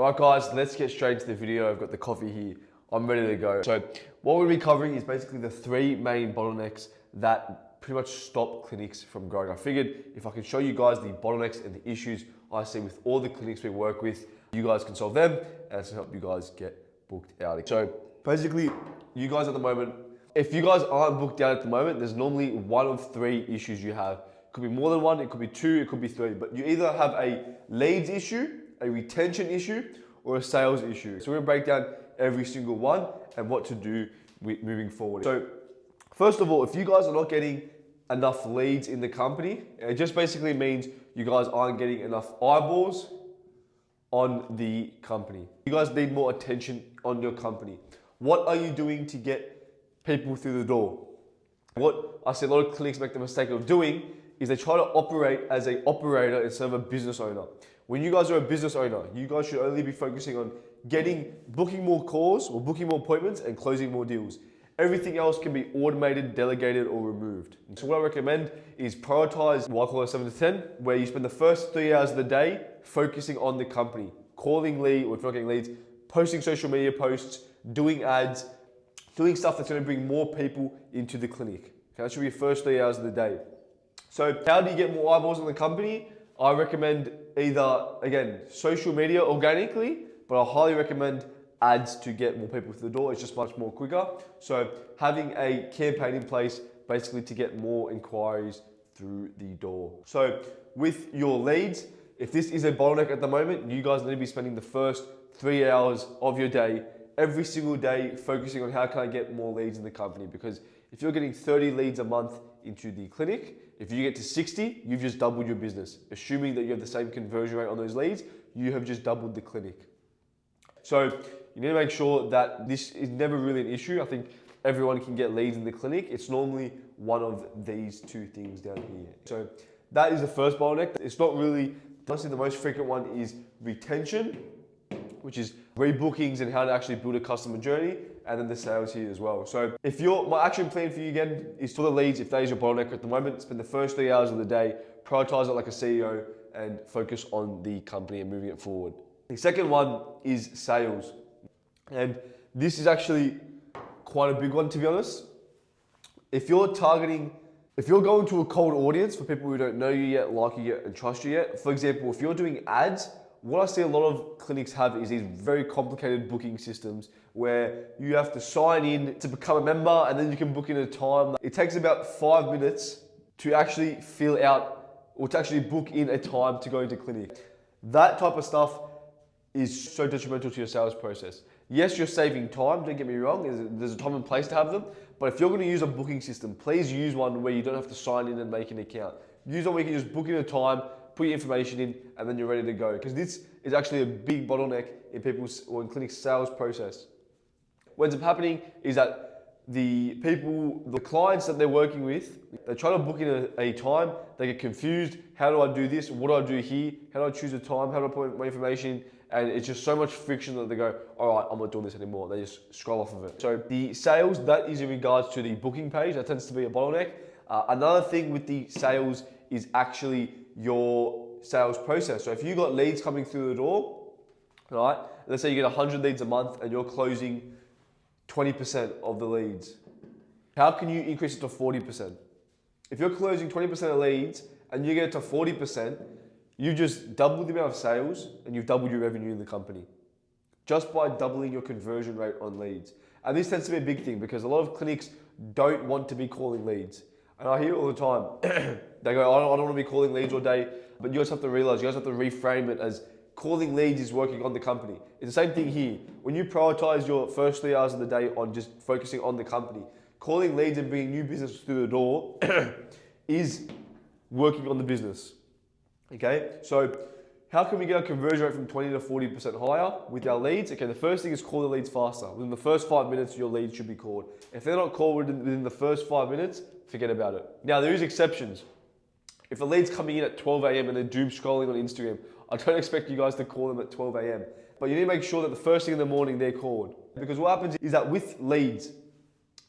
Alright guys, let's get straight into the video. I've got the coffee here. I'm ready to go. So what we'll be covering is basically the three main bottlenecks that pretty much stop clinics from growing. I figured if I can show you guys the bottlenecks and the issues I see with all the clinics we work with, you guys can solve them and to help you guys get booked out. So basically, you guys at the moment, if you guys aren't booked out at the moment, there's normally one of three issues you have. It could be more than one, it could be two, it could be three, but you either have a leads issue, a retention issue, or a sales issue. So we're gonna break down every single one and what to do moving forward. So first of all, if you guys are not getting enough leads in the company, it just basically means you guys aren't getting enough eyeballs on the company. You guys need more attention on your company. What are you doing to get people through the door? What I see a lot of clinics make the mistake of doing is they try to operate as an operator instead of a business owner. When you guys are a business owner, you guys should only be focusing on booking more calls or booking more appointments and closing more deals. Everything else can be automated, delegated, or removed. And so what I recommend is prioritize what I call a 7 to 10, where you spend the first 3 hours of the day focusing on the company, calling leads, or if you're not getting leads, posting social media posts, doing ads, doing stuff that's gonna bring more people into the clinic. Okay, that should be your first 3 hours of the day. So how do you get more eyeballs on the company? I recommend either, again, social media organically, but I highly recommend ads to get more people through the door. It's just much more quicker. So having a campaign in place basically to get more inquiries through the door. So with your leads, if this is a bottleneck at the moment, you guys need to be spending the first 3 hours of your day, every single day, focusing on how can I get more leads in the company. Because if you're getting 30 leads a month into the clinic, if you get to 60, you've just doubled your business. Assuming that you have the same conversion rate on those leads, you have just doubled the clinic. So you need to make sure that this is never really an issue. I think everyone can get leads in the clinic. It's normally one of these two things down here. So that is the first bottleneck. It's not really, honestly, the most frequent one is retention, which is rebookings and how to actually build a customer journey, and then the sales here as well. So my action plan for you again is for the leads, if that is your bottleneck at the moment, spend the first 3 hours of the day, prioritize it like a CEO and focus on the company and moving it forward. The second one is sales. And this is actually quite a big one, to be honest. If you're going to a cold audience for people who don't know you yet, like you yet, and trust you yet, for example, if you're doing ads, what I see a lot of clinics have is these very complicated booking systems where you have to sign in to become a member and then you can book in a time. It takes about 5 minutes to actually fill out or to actually book in a time to go into clinic. That type of stuff is so detrimental to your sales process. Yes, you're saving time, don't get me wrong, there's a time and place to have them, but if you're gonna use a booking system, please use one where you don't have to sign in and make an account. Use one where you can just book in a time, put your information in, and then you're ready to go. Because this is actually a big bottleneck in people's or in clinics' sales process. What ends up happening is that the clients that they're working with, they try to book in a time, they get confused. How do I do this? What do I do here? How do I choose a time? How do I put my information in? And it's just so much friction that they go, all right, I'm not doing this anymore. They just scroll off of it. So the sales, that is in regards to the booking page. That tends to be a bottleneck. Another thing with the sales is actually your sales process. So if you got leads coming through the door, right? Let's say you get 100 leads a month and you're closing 20% of the leads. How can you increase it to 40%? If you're closing 20% of leads and you get it to 40%, you just doubled the amount of sales and you've doubled your revenue in the company just by doubling your conversion rate on leads. And this tends to be a big thing because a lot of clinics don't want to be calling leads. And I hear it all the time. They go, I don't want to be calling leads all day, but you guys have to realize, you guys have to reframe it as calling leads is working on the company. It's the same thing here. When you prioritize your first 3 hours of the day on just focusing on the company, calling leads and bringing new business through the door is working on the business. Okay, so how can we get our conversion rate from 20 to 40% higher with our leads? Okay, the first thing is call the leads faster. Within the first 5 minutes, your leads should be called. If they're not called within the first 5 minutes, forget about it. Now, there is exceptions. If a lead's coming in at 12 a.m. and they're doom scrolling on Instagram, I don't expect you guys to call them at 12 a.m. But you need to make sure that the first thing in the morning they're called. Because what happens is that with leads,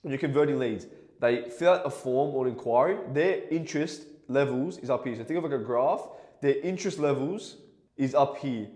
when you're converting leads, they fill out a form or an inquiry, their interest levels is up here. So think of like a graph, their interest levels is up here.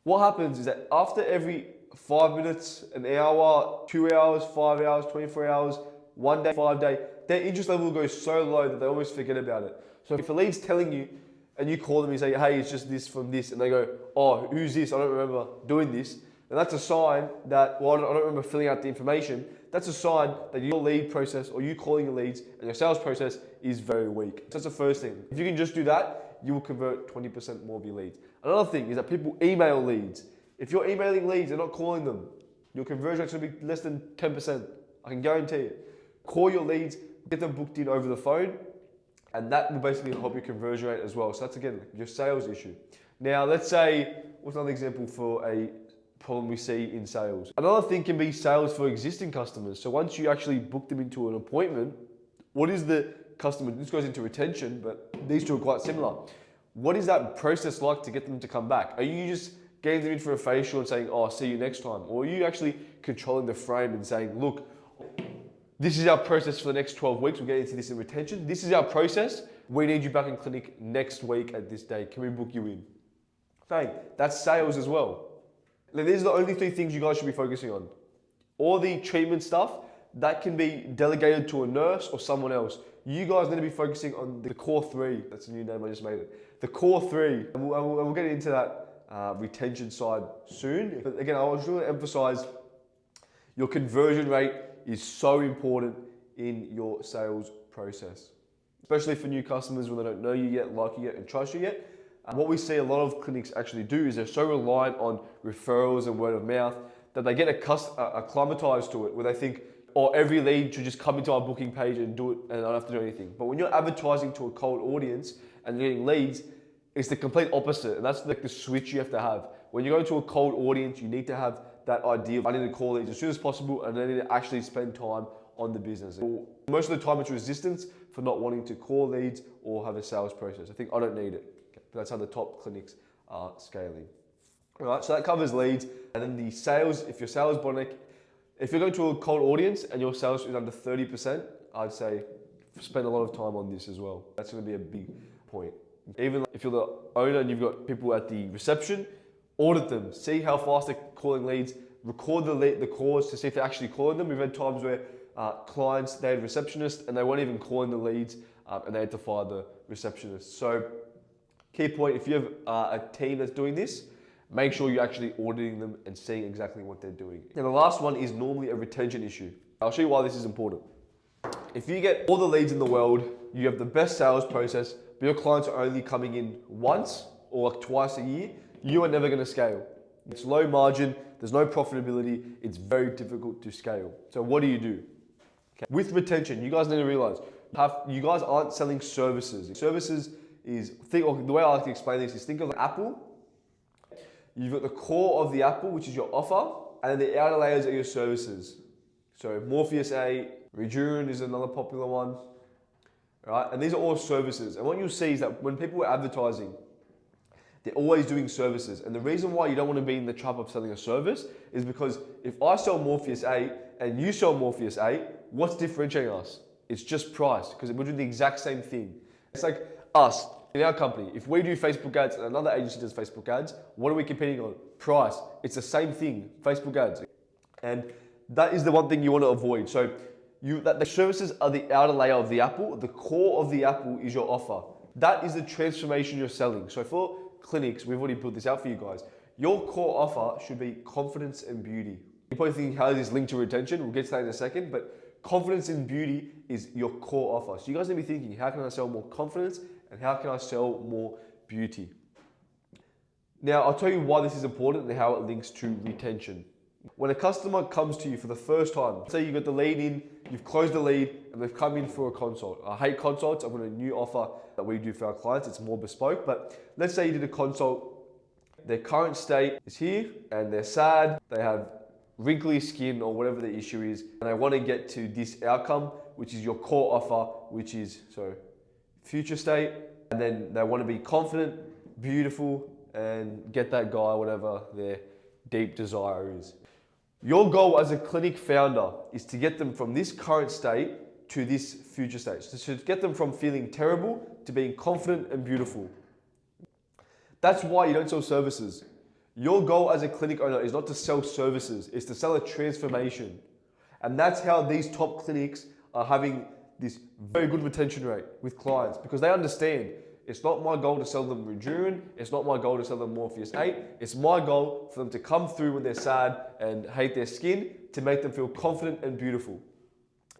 What happens is that after every 5 minutes, an hour, 2 hours, 5 hours, 24 hours, 1 day, 5 day, their interest level goes so low that they almost forget about it. So if a lead's telling you and you call them and you say, hey, it's just this from this, and they go, oh, who's this? I don't remember doing this. And that's a sign that, well, I don't remember filling out the information. That's a sign that your lead process or you calling your leads and your sales process is very weak. So that's the first thing. If you can just do that, you will convert 20% more of your leads. Another thing is that people email leads. If you're emailing leads and not calling them, your conversion rate should be less than 10%. I can guarantee it. Call your leads, get them booked in over the phone, and that will basically help your conversion rate as well. So that's again your sales issue. Now let's say, what's another example for a problem we see in sales? Another thing can be sales for existing customers. So once you actually book them into an appointment, what is the customer, this goes into retention, but these two are quite similar. What is that process like to get them to come back? Are you just getting them in for a facial and saying, oh, I'll see you next time? Or are you actually controlling the frame and saying, look, this is our process for the next 12 weeks. We'll get into this in retention. This is our process. We need you back in clinic next week at this day. Can we book you in? Fine. That's sales as well. Now, these are the only three things you guys should be focusing on. All the treatment stuff, that can be delegated to a nurse or someone else. You guys need to be focusing on the core three. That's a new name, I just made it. The core three. And we'll get into that retention side soon. But again, I was really emphasize your conversion rate is so important in your sales process, especially for new customers when they don't know you yet, like you yet, and trust you yet. What we see a lot of clinics actually do is they're so reliant on referrals and word of mouth that they get acclimatized to it, where they think, oh, every lead should just come into our booking page and do it, and I don't have to do anything. But when you're advertising to a cold audience and getting leads, it's the complete opposite, and that's like the switch you have to have. When you go to a cold audience, you need to have that idea of I need to call leads as soon as possible, and I need to actually spend time on the business. Most of the time it's resistance for not wanting to call leads or have a sales process. I think I don't need it. Okay. But that's how the top clinics are scaling. All right, so that covers leads. And then the sales, if your sales bottleneck, if you're going to a cold audience and your sales is under 30%, I'd say spend a lot of time on this as well. That's going to be a big point. Even if you're the owner and you've got people at the reception, audit them, see how fast they're calling leads, record the calls to see if they're actually calling them. We've had times where clients, they had receptionists and they weren't even calling the leads and they had to fire the receptionist. So key point, if you have a team that's doing this, make sure you're actually auditing them and seeing exactly what they're doing. And the last one is normally a retention issue. I'll show you why this is important. If you get all the leads in the world, you have the best sales process, but your clients are only coming in once or like twice a year, you are never going to scale. It's low margin, there's no profitability, it's very difficult to scale. So what do you do? Okay. With retention, you guys need to realize, you guys aren't selling services. Services is, the way I like to explain this is think of an apple. You've got the core of the apple, which is your offer, and then the outer layers are your services. So Morpheus 8, Rejuven is another popular one, right? And these are all services. And what you'll see is that when people are advertising, they're always doing services. And the reason why you don't want to be in the trap of selling a service is because if I sell Morpheus 8 and you sell Morpheus 8, what's differentiating us? It's just price, because we're doing the exact same thing. It's like us, in our company, if we do Facebook ads and another agency does Facebook ads, what are we competing on? Price. It's the same thing, Facebook ads. And that is the one thing you want to avoid. So that the services are the outer layer of the apple. The core of the apple is your offer. That is the transformation you're selling. So for clinics, we've already put this out for you guys. Your core offer should be confidence and beauty. You're probably thinking, how is this linked to retention? We'll get to that in a second, but confidence and beauty is your core offer. So you guys need to be thinking, how can I sell more confidence and how can I sell more beauty? Now, I'll tell you why this is important and how it links to retention. When a customer comes to you for the first time, say you got the lead in, you've closed the lead, and they've come in for a consult. I hate consults. I've got a new offer that we do for our clients. It's more bespoke, but let's say you did a consult. Their current state is here, and they're sad. They have wrinkly skin or whatever the issue is, and they want to get to this outcome, which is your core offer, which is future state, and then they want to be confident, beautiful, and get that guy, whatever their deep desire is. Your goal as a clinic founder is to get them from this current state to this future state. So to get them from feeling terrible to being confident and beautiful. That's why you don't sell services. Your goal as a clinic owner is not to sell services, it's to sell a transformation. And that's how these top clinics are having this very good retention rate with clients, because they understand it's not my goal to sell them Rejuven, it's not my goal to sell them Morpheus 8, it's my goal for them to come through when they're sad and hate their skin to make them feel confident and beautiful.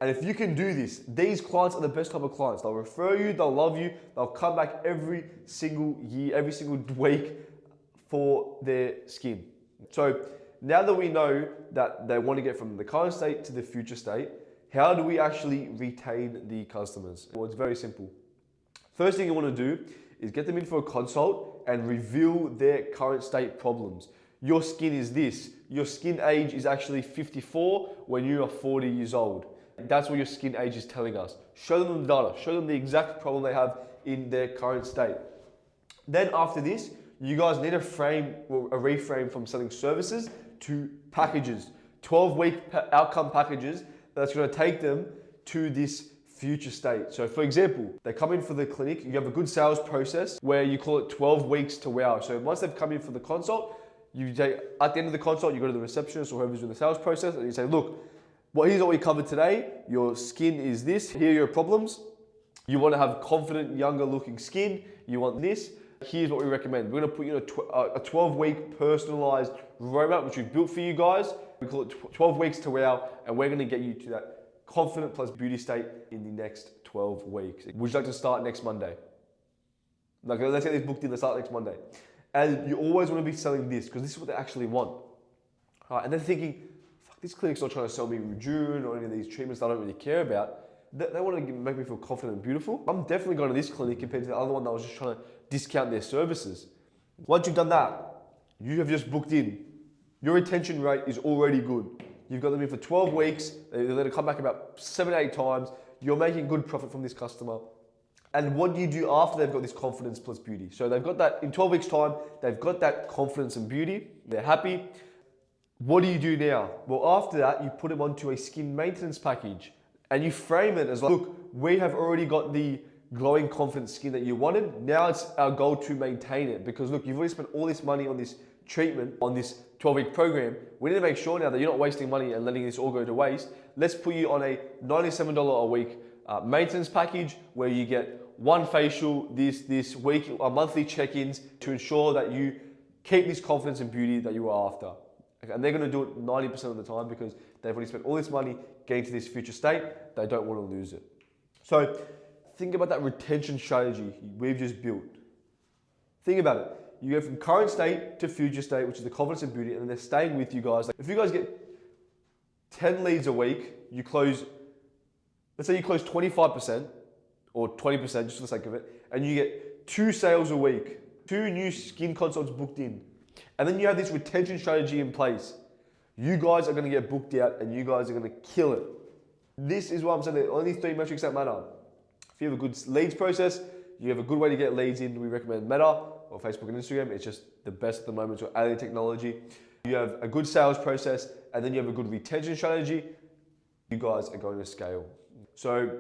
And if you can do this, these clients are the best type of clients. They'll refer you, they'll love you, they'll come back every single year, every single week for their skin. So now that we know that they want to get from the current state to the future state, how do we actually retain the customers? Well, it's very simple. First thing you want to do is get them in for a consult and reveal their current state problems. Your skin is this. Your skin age is actually 54 when you are 40 years old. That's what your skin age is telling us. Show them the data. Show them the exact problem they have in their current state. Then after this, you guys need a reframe from selling services to packages. 12-week outcome packages that's going to take them to this future state. So for example, they come in for the clinic, you have a good sales process where you call it 12 weeks to wow. So once they've come in for the consult, you take, at the end of the consult, you go to the receptionist or whoever's doing the sales process and you say, look, well, here's what we covered today. Your skin is this. Here are your problems. You want to have confident, younger looking skin. You want this. Here's what we recommend. We're going to put you in a 12-week personalized roadmap, which we've built for you guys. We call it 12 weeks to wow, and we're going to get you to that confident plus beauty state in the next 12 weeks. Would you like to start next Monday? Like, let's get this booked in, let's start next Monday. And you always want to be selling this because this is what they actually want. All right, and they're thinking, fuck, this clinic's not trying to sell me Rejuven or any of these treatments that I don't really care about. They want to make me feel confident and beautiful. I'm definitely going to this clinic compared to the other one that was just trying to discount their services. Once you've done that, you have just booked in. Your retention rate is already good. You've got them in for 12 weeks. They're going to come back about 7 to 8 times. You're making good profit from this customer. And what do you do after they've got this confidence plus beauty? So they've got that in 12 weeks time, they've got that confidence and beauty. They're happy. What do you do now? Well, after that, you put them onto a skin maintenance package and you frame it as like, look, we have already got the glowing confident skin that you wanted. Now it's our goal to maintain it because look, you've already spent all this money on this treatment, on this 12-week program. We need to make sure now that you're not wasting money and letting this all go to waste. Let's put you on a $97 a week maintenance package where you get one facial this week, monthly check-ins to ensure that you keep this confidence and beauty that you are after. Okay? And they're going to do it 90% of the time because they've already spent all this money getting to this future state. They don't want to lose it. So think about that retention strategy we've just built. Think about it. You go from current state to future state, which is the confidence and beauty, and then they're staying with you guys. Like if you guys get 10 leads a week, you close, let's say you close 25% or 20% just for the sake of it, and you get 2 sales a week, 2 new skin consults booked in, and then you have this retention strategy in place. You guys are going to get booked out and you guys are going to kill it. This is what I'm saying, there are only 3 metrics that matter. If you have a good leads process, you have a good way to get leads in, we recommend Meta or Facebook and Instagram. It's just the best at the moment to add technology. You have a good sales process and then you have a good retention strategy. You guys are going to scale. So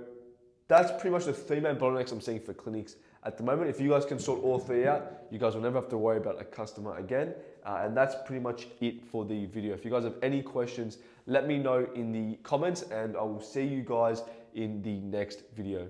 that's pretty much the 3 main bottlenecks I'm seeing for clinics at the moment. If you guys can sort all 3 out, you guys will never have to worry about a customer again. And that's pretty much it for the video. If you guys have any questions, let me know in the comments and I will see you guys in the next video.